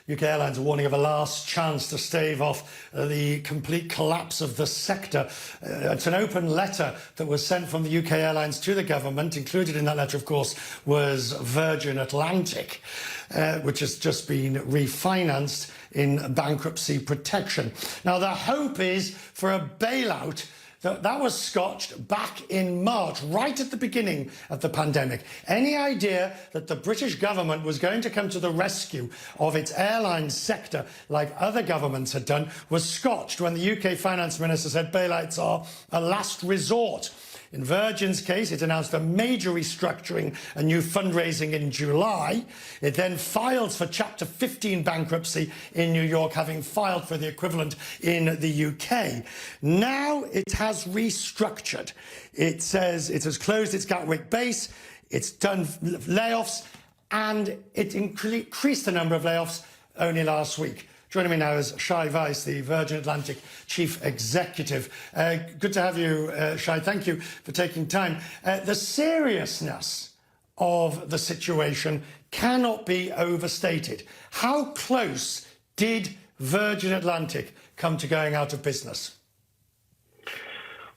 UK Airlines are warning of a last chance to stave off the complete collapse of the sector. It's an open letter that was sent from the UK Airlines to the government. Included in that letter, of course, was Virgin Atlantic, which has just been refinanced in bankruptcy protection. Now, the hope is for a bailout. That was scotched back in March, right at the beginning of the pandemic. Any idea that the British government was going to come to the rescue of its airline sector, like other governments had done, was scotched when the UK Finance Minister said bailouts are a last resort. In Virgin's case, it announced a major restructuring and new fundraising in July. It then filed for Chapter 15 bankruptcy in New York, having filed for the equivalent in the UK. Now it has restructured. It says it has closed its Gatwick base, it's done layoffs, and it increased the number of layoffs only last week. Joining me now is Shai Weiss, the Virgin Atlantic Chief Executive. Good to have you, Shai. Thank you for taking time. The seriousness of the situation cannot be overstated. How close did Virgin Atlantic come to going out of business?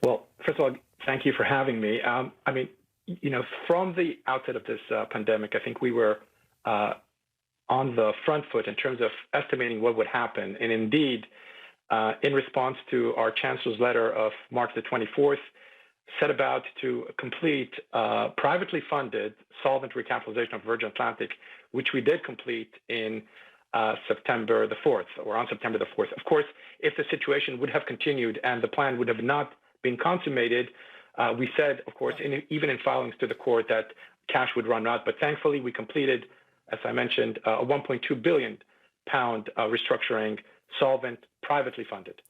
Well, first of all, thank you for having me. I mean, you know, from the outset of this pandemic, I think we were on the front foot in terms of estimating what would happen. And indeed, in response to our Chancellor's letter of March the 24th, set about to complete privately funded solvent recapitalization of Virgin Atlantic, which we did complete in September the 4th, or on September the 4th. Of course, if the situation would have continued and the plan would have not been consummated, we said, of course, even in filings to the court, that cash would run out. But thankfully, we completed, as I mentioned, a £1.2 billion restructuring, solvent, privately funded.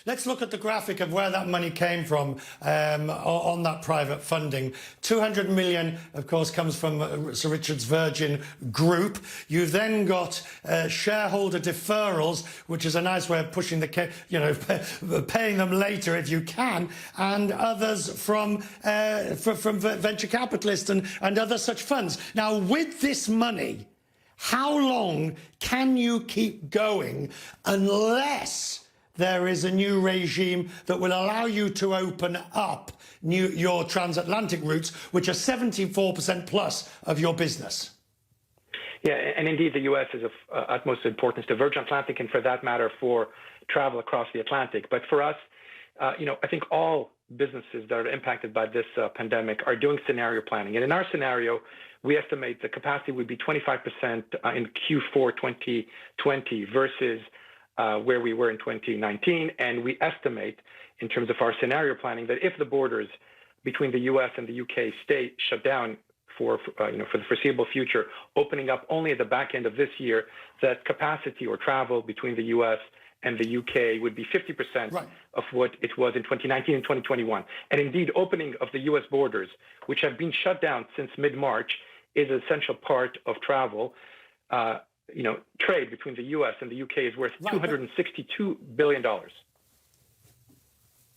Let's look at the graphic of where that money came from on that private funding. 200 million, of course, comes from Sir Richard's Virgin Group. You've then got shareholder deferrals, which is a nice way of pushing the, paying them later if you can, and others from venture capitalists and other such funds. Now, with this money, how long can you keep going unless there is a new regime that will allow you to open up your transatlantic routes, which are 74% plus of your business? Yeah, and indeed, the U.S. is of utmost importance to Virgin Atlantic and, for that matter, for travel across the Atlantic. But for us, you know, I think all businesses that are impacted by this pandemic are doing scenario planning. And in our scenario, we estimate the capacity would be 25% in Q4 2020 versus where we were in 2019, and we estimate, in terms of our scenario planning, that if the borders between the U.S. and the UK stay shut down for the foreseeable future, opening up only at the back end of this year, that capacity or travel between the U.S. and the UK would be 50% right of what it was in 2019 and 2021. And indeed, opening of the U.S. borders, which have been shut down since mid-March, is an essential part of travel. You know, trade between the U.S. and the UK is worth $262 billion.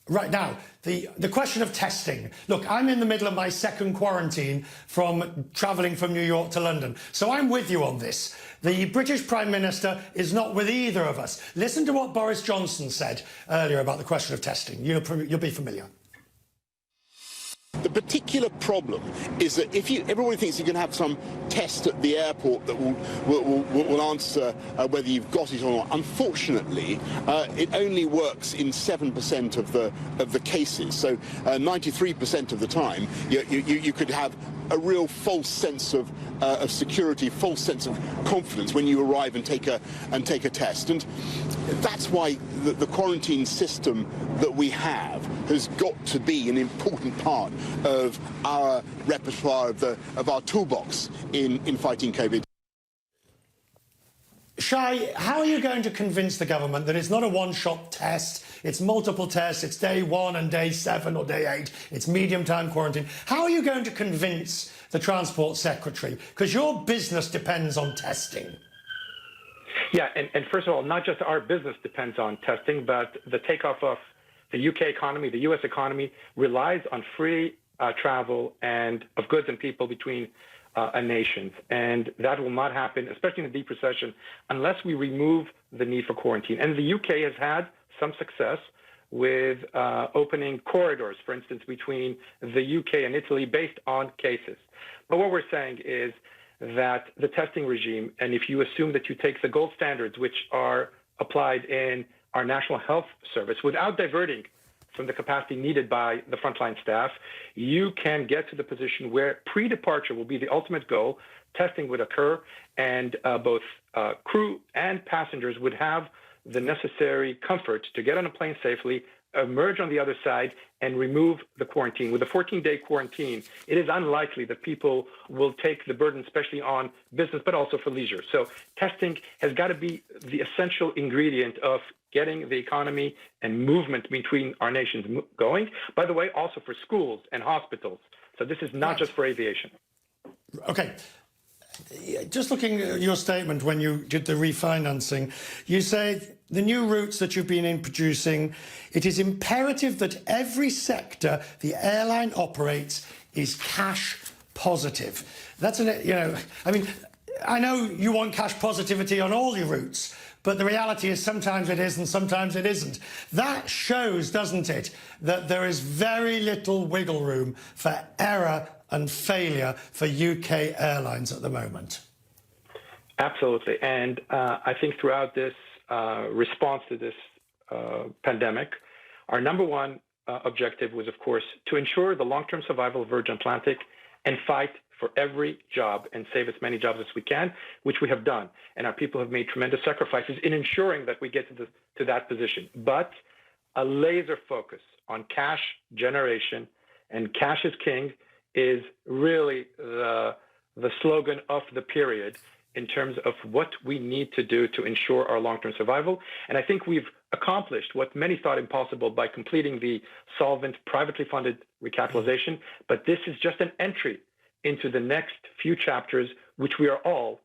Right now, the question of testing. Look, I'm in the middle of my second quarantine from travelling from New York to London. So I'm with you on this. The British Prime Minister is not with either of us. Listen to what Boris Johnson said earlier about the question of testing. You'll be familiar. The particular problem is that if everybody thinks you can have some test at the airport that will answer whether you've got it or not. Unfortunately, it only works in 7% of the cases. So 93% of the time, you could have a real false sense of security, false sense of confidence when you arrive and take a test. And that's why the quarantine system that we have has got to be an important part of our repertoire, of our toolbox in fighting COVID. Shai, how are you going to convince the government that it's not a one-shot test, it's multiple tests, it's day 1 and day 7 or day 8, it's medium-time quarantine? How are you going to convince the Transport Secretary? Because your business depends on testing. Yeah, and first of all, not just our business depends on testing, but the takeoff of the UK economy, the US economy, relies on free travel and of goods and people between nations. And that will not happen, especially in a deep recession, unless we remove the need for quarantine. And the UK has had some success with opening corridors, for instance, between the UK and Italy based on cases. But what we're saying is that the testing regime, and if you assume that you take the gold standards, which are applied in our National Health Service, without diverting from the capacity needed by the frontline staff, you can get to the position where pre-departure will be the ultimate goal. Testing would occur, and both crew and passengers would have the necessary comfort to get on a plane safely, emerge on the other side, and remove the quarantine. With a 14-day quarantine, it is unlikely that people will take the burden, especially on business, but also for leisure. So testing has got to be the essential ingredient of getting the economy and movement between our nations going. By the way, also for schools and hospitals. So this is not just for aviation. Okay. Just looking at your statement when you did the refinancing, you say the new routes that you've been introducing, it is imperative that every sector the airline operates is cash positive. That's I know you want cash positivity on all your routes, but the reality is sometimes it is and sometimes it isn't. That shows, doesn't it, that there is very little wiggle room for error and failure for UK airlines at the moment. Absolutely. And I think throughout this response to this pandemic, our number one objective was, of course, to ensure the long-term survival of Virgin Atlantic and fight for every job and save as many jobs as we can, which we have done. And our people have made tremendous sacrifices in ensuring that we get to that position. But a laser focus on cash generation, and cash is king, is really the slogan of the period in terms of what we need to do to ensure our long-term survival. And I think we've accomplished what many thought impossible by completing the solvent, privately funded recapitalization. But this is just an entry into the next few chapters, which we are all,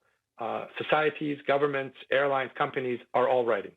societies, governments, airlines, companies, are all writing.